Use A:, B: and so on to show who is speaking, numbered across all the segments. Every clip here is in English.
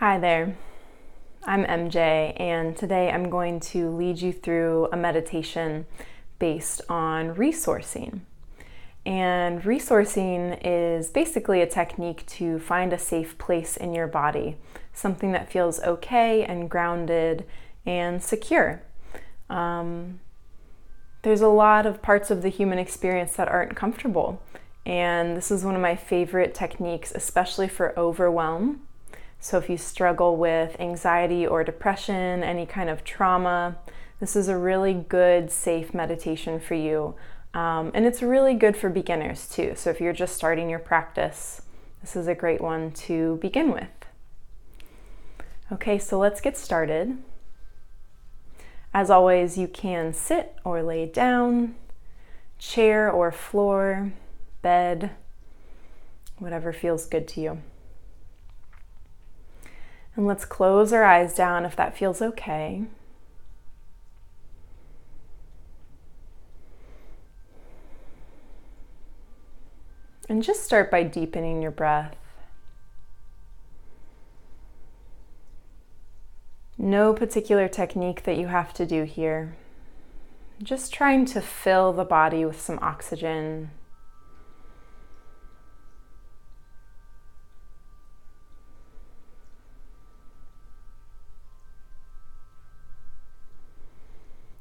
A: Hi there, I'm MJ, and today I'm going to lead you through a meditation based on resourcing. And resourcing is basically a technique to find a safe place in your body, something that feels okay and grounded and secure. There's a lot of parts of the human experience that aren't comfortable, and this is one of my favorite techniques, especially for overwhelm. So if you struggle with anxiety or depression, any kind of trauma, this is a really good, safe meditation for you. And it's really good for beginners too. So if you're just starting your practice, this is a great one to begin with. Okay, so let's get started. As always, you can sit or lay down, chair or floor, bed, whatever feels good to you. And let's close our eyes down if that feels okay. And just start by deepening your breath. No particular technique that you have to do here. Just trying to fill the body with some oxygen.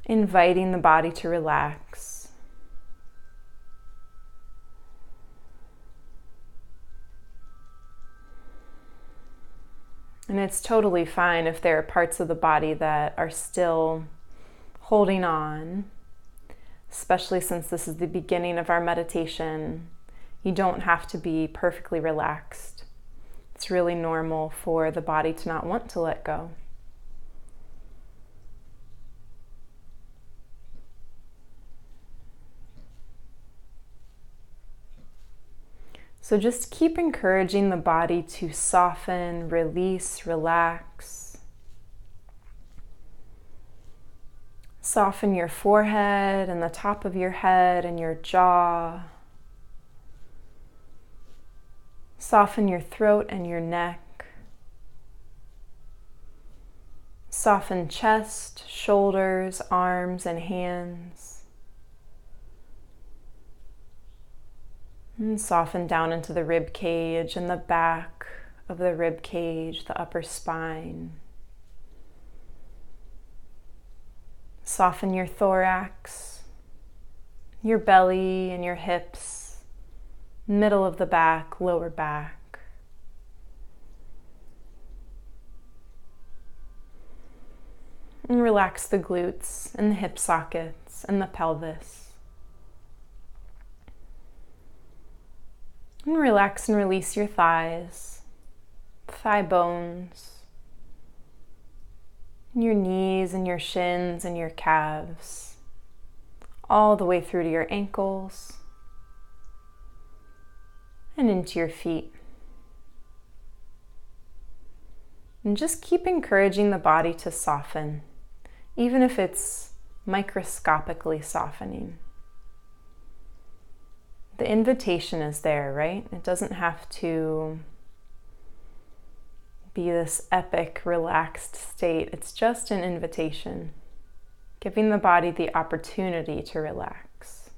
A: Inviting the body to relax. And it's totally fine if there are parts of the body that are still holding on, especially since this is the beginning of our meditation. You don't have to be perfectly relaxed. It's really normal for the body to not want to let go. So just keep encouraging the body to soften, release, relax. Soften your forehead and the top of your head and your jaw. Soften your throat and your neck. Soften chest, shoulders, arms, and hands. And soften down into the rib cage and the back of the rib cage, the upper spine. Soften your thorax, your belly and your hips, middle of the back, lower back. And relax the glutes and the hip sockets and the pelvis. And relax and release your thighs, thigh bones, your knees and your shins and your calves, all the way through to your ankles and into your feet. And just keep encouraging the body to soften, even if it's microscopically softening. The invitation is there, right? It doesn't have to be this epic, relaxed state. It's just an invitation, giving the body the opportunity to relax.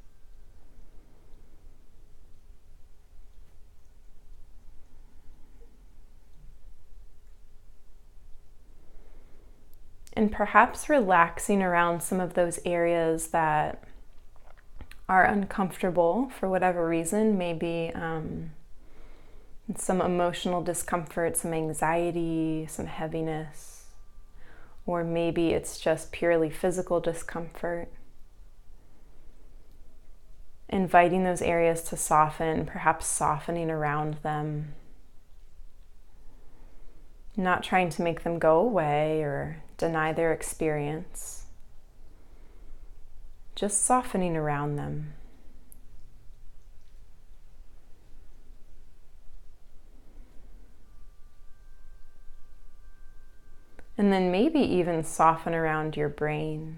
A: And perhaps relaxing around some of those areas that are uncomfortable for whatever reason, maybe some emotional discomfort, some anxiety, some heaviness, or maybe it's just purely physical discomfort. Inviting those areas to soften, perhaps softening around them. Not trying to make them go away or deny their experience. Just softening around them. And then maybe even soften around your brain.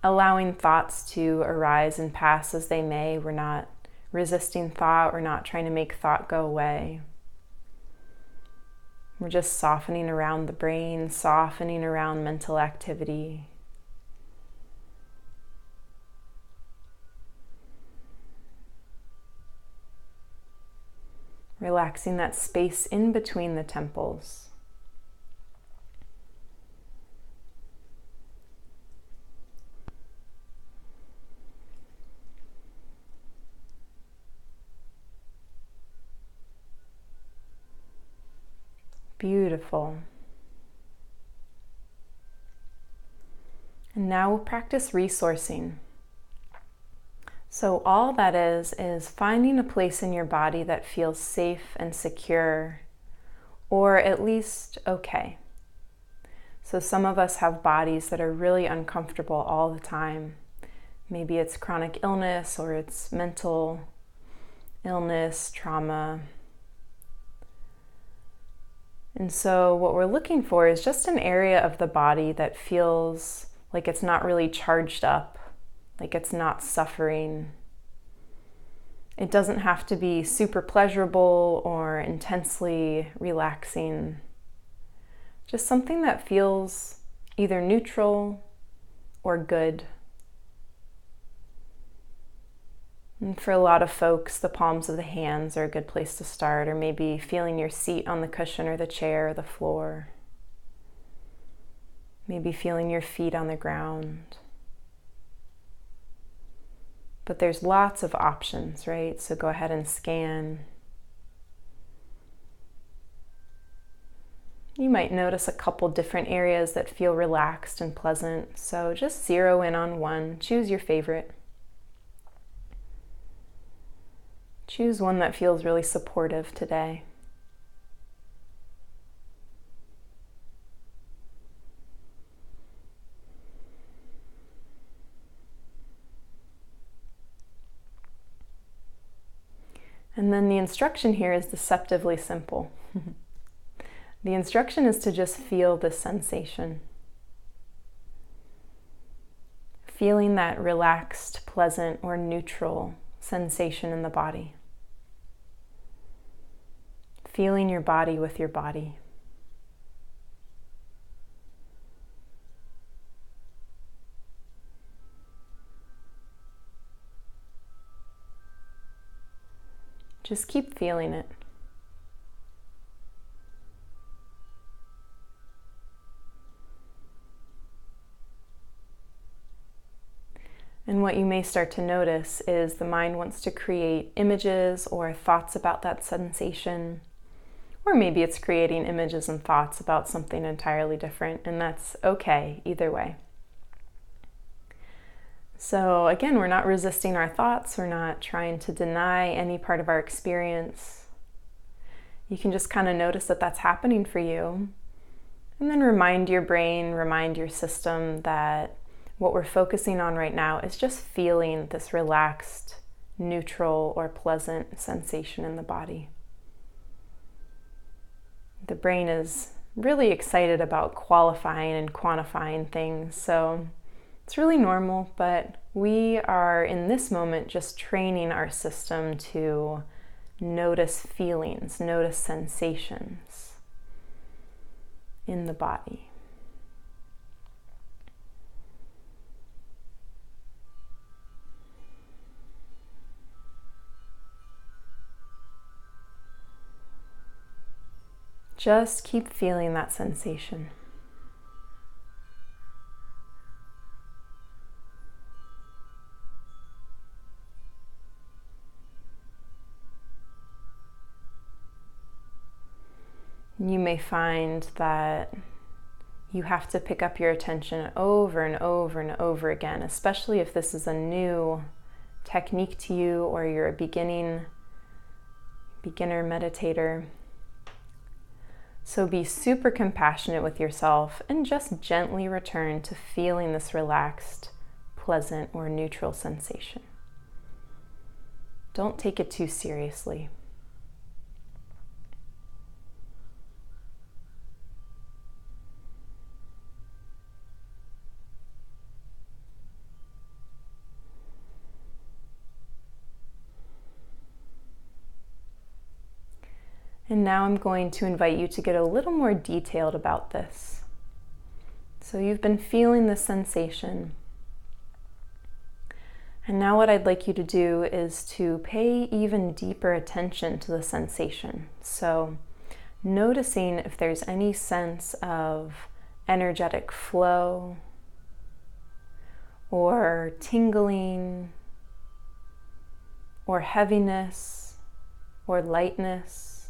A: Allowing thoughts to arise and pass as they may. We're not resisting thought. We're not trying to make thought go away. We're just softening around the brain, softening around mental activity. Relaxing that space in between the temples. Beautiful. And now we'll practice resourcing. So all that is finding a place in your body that feels safe and secure, or at least okay. So some of us have bodies that are really uncomfortable all the time. Maybe it's chronic illness or it's mental illness, trauma. And so what we're looking for is just an area of the body that feels like it's not really charged up, like it's not suffering. It doesn't have to be super pleasurable or intensely relaxing. Just something that feels either neutral or good. And for a lot of folks, the palms of the hands are a good place to start, or maybe feeling your seat on the cushion or the chair or the floor. Maybe feeling your feet on the ground. But there's lots of options, right? So go ahead and scan. You might notice a couple different areas that feel relaxed and pleasant. So just zero in on one. Choose your favorite. Choose one that feels really supportive today. And then the instruction here is deceptively simple. The instruction is to just feel the sensation. Feeling that relaxed, pleasant, or neutral sensation in the body. Feeling your body with your body. Just keep feeling it. And what you may start to notice is the mind wants to create images or thoughts about that sensation. Or maybe it's creating images and thoughts about something entirely different, and that's okay either way. So again, we're not resisting our thoughts. We're not trying to deny any part of our experience. You can just kind of notice that that's happening for you. And then remind your brain, remind your system that what we're focusing on right now is just feeling this relaxed, neutral, or pleasant sensation in the body. The brain is really excited about qualifying and quantifying things, so it's really normal, but we are in this moment just training our system to notice feelings, notice sensations in the body. Just keep feeling that sensation. You may find that you have to pick up your attention over and over and over again, especially if this is a new technique to you or you're a beginner meditator. So be super compassionate with yourself and just gently return to feeling this relaxed, pleasant, or neutral sensation. Don't take it too seriously. And now I'm going to invite you to get a little more detailed about this. So you've been feeling the sensation. And now what I'd like you to do is to pay even deeper attention to the sensation. So noticing if there's any sense of energetic flow or tingling or heaviness or lightness.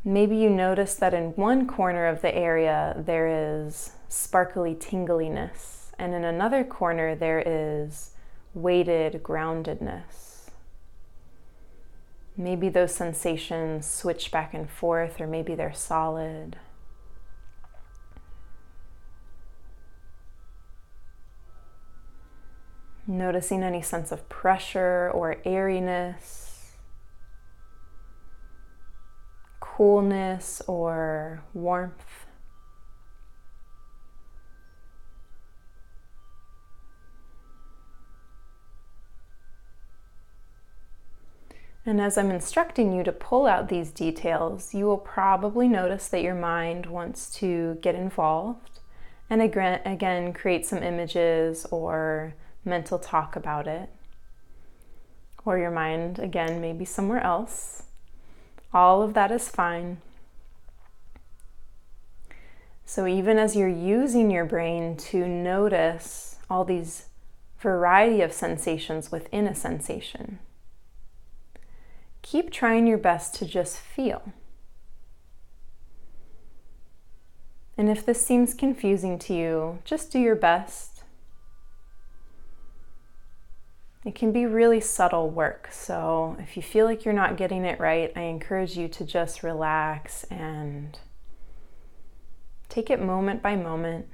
A: Maybe you notice that in one corner of the area there is sparkly tingliness, and in another corner there is weighted groundedness. Maybe those sensations switch back and forth, or maybe they're solid. Noticing any sense of pressure or airiness, coolness or warmth. And as I'm instructing you to pull out these details, you will probably notice that your mind wants to get involved and again create some images or mental talk about it. Or your mind, again, maybe somewhere else. All of that is fine. So even as you're using your brain to notice all these variety of sensations within a sensation, keep trying your best to just feel. And if this seems confusing to you, just do your best. It can be really subtle work, so if you feel like you're not getting it right, I encourage you to just relax and take it moment by moment.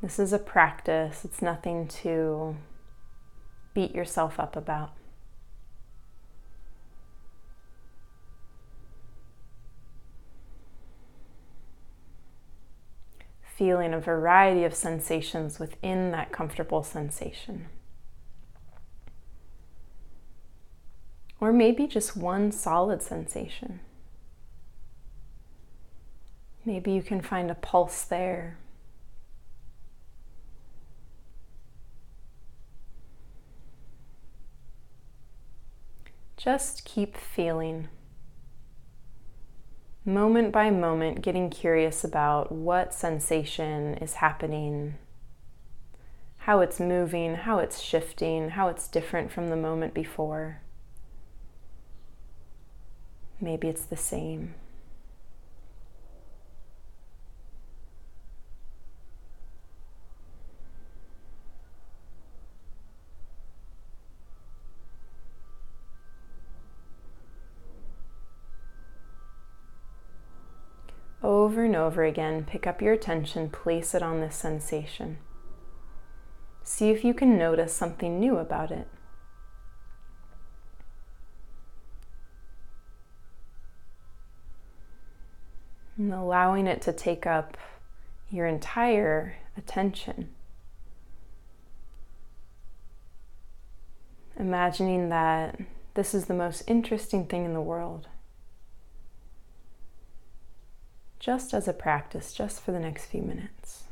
A: This is a practice. It's nothing to beat yourself up about. Feeling a variety of sensations within that comfortable sensation. Or maybe just one solid sensation. Maybe you can find a pulse there. Just keep feeling. Moment by moment, getting curious about what sensation is happening, how it's moving, how it's shifting, how it's different from the moment before. Maybe it's the same. Over and over again, pick up your attention, place it on this sensation. See if you can notice something new about it. And allowing it to take up your entire attention. Imagining that this is the most interesting thing in the world. Just as a practice, just for the next few minutes.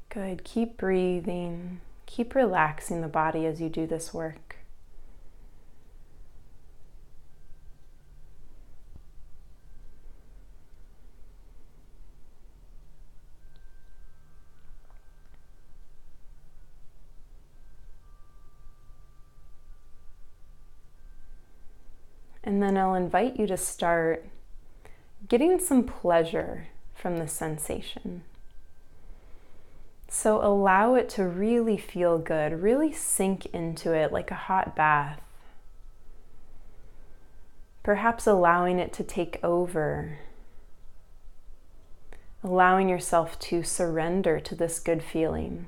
A: Good. Keep breathing. Keep relaxing the body as you do this work. And then I'll invite you to start getting some pleasure from the sensation. So allow it to really feel good, really sink into it like a hot bath. Perhaps allowing it to take over. Allowing yourself to surrender to this good feeling.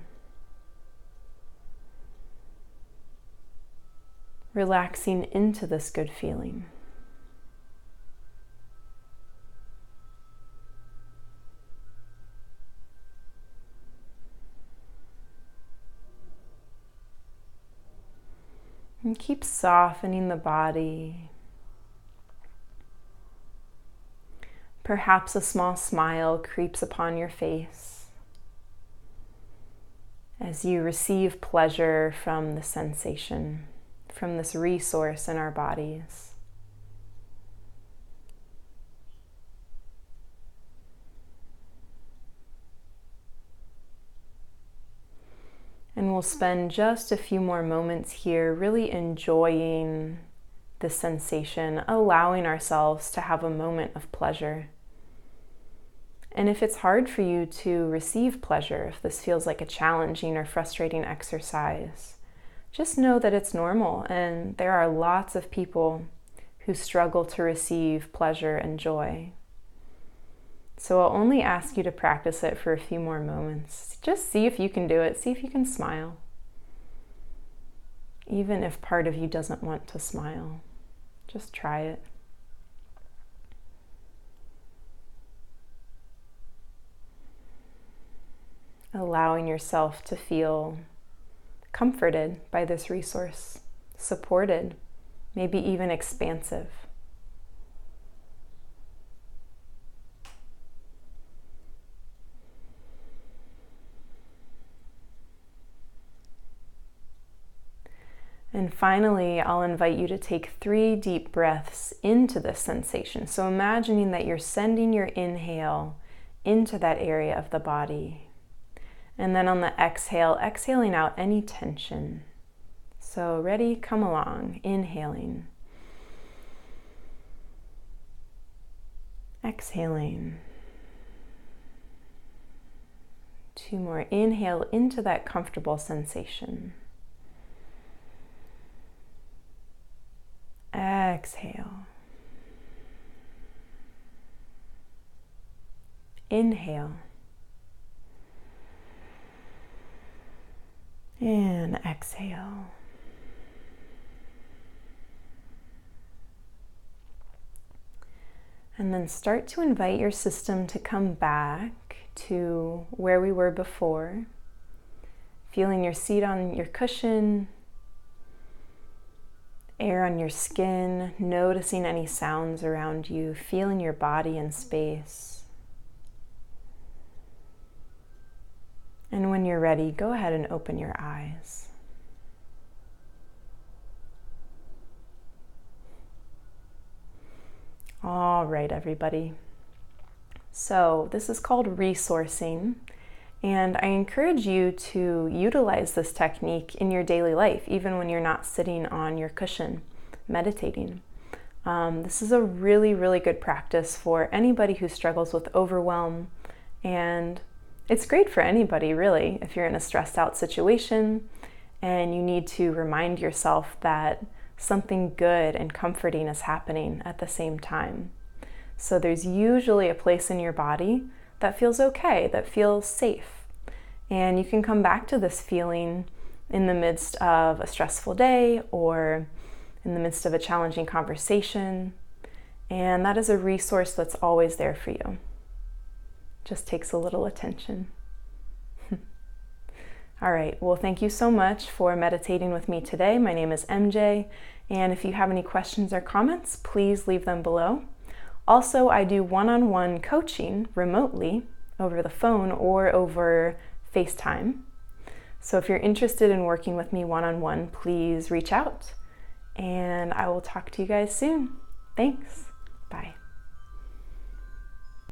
A: relaxing into this good feeling. And keep softening the body. Perhaps a small smile creeps upon your face as you receive pleasure from the sensation, from this resource in our bodies. And we'll spend just a few more moments here really enjoying this sensation, allowing ourselves to have a moment of pleasure. And if it's hard for you to receive pleasure, if this feels like a challenging or frustrating exercise, just know that it's normal, and there are lots of people who struggle to receive pleasure and joy. So I'll only ask you to practice it for a few more moments. Just see if you can do it. See if you can smile. Even if part of you doesn't want to smile, just try it. Allowing yourself to feel comforted by this resource, supported, maybe even expansive. And finally, I'll invite you to take 3 deep breaths into this sensation. So imagining that you're sending your inhale into that area of the body. And then on the exhale, exhaling out any tension. So ready? Come along. Inhaling. Exhaling. 2 more. Inhale into that comfortable sensation. Exhale. Inhale. And exhale. And then start to invite your system to come back to where we were before. Feeling your seat on your cushion, air on your skin, noticing any sounds around you, feeling your body in space. And when you're ready, go ahead and open your eyes. All right, everybody. So this is called resourcing, and I encourage you to utilize this technique in your daily life, even when you're not sitting on your cushion meditating. This is a really, really good practice for anybody who struggles with overwhelm, and it's great for anybody, really, if you're in a stressed out situation and you need to remind yourself that something good and comforting is happening at the same time. So there's usually a place in your body that feels okay, that feels safe. And you can come back to this feeling in the midst of a stressful day or in the midst of a challenging conversation. And that is a resource that's always there for you. Just takes a little attention. All right, well, thank you so much for meditating with me today. My name is MJ, and if you have any questions or comments, please leave them below. Also, I do one-on-one coaching remotely over the phone or over FaceTime. So if you're interested in working with me one-on-one, please reach out, and I will talk to you guys soon. Thanks. Bye.